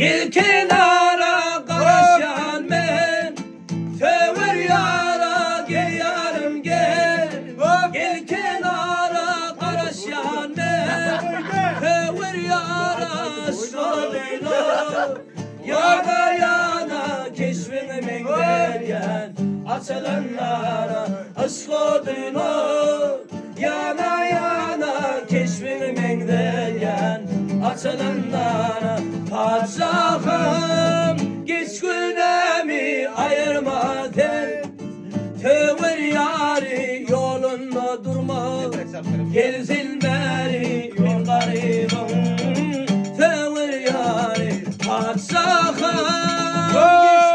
Gel kenara karışan ben, tövür yara gel yarım gel. Gel kenara karışan ben, tövür yara soruyla. Yana yana keşfine mengeryen, açılanlara aşkoduyla. Yana yana keşfine mengeryen, açılanlara. Padişahım geç günemi ayırmadan, tövür yari yolunda durma. Gel zilberi yol garibim, tövür yari. Padişahım geç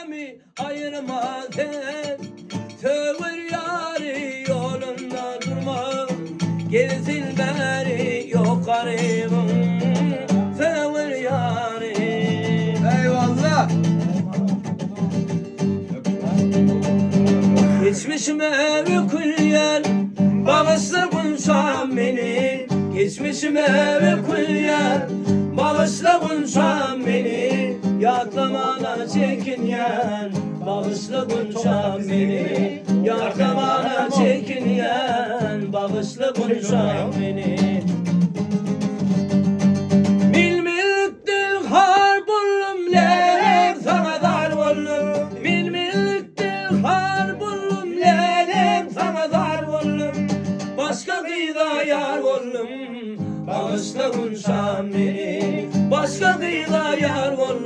günemi ayırmadan, tövür yari yolunda durma. Gel zilberi yol garibim. Geçmişime bir külyen, bağışla bunçam beni. Geçmişime bir külyen, bağışla bunçam beni. Yatlamana çekinyen, bağışla bunçam beni. Yatlamana çekinyen, bağışla bunçam beni. Mil millik dil har bullum lelem sana dar bullum. Mil millik dil har bullum lelem sana dar bullum. Başka kıyıda yar bullum, bağışla bunçam beni. Başka kıyıda yar bullum.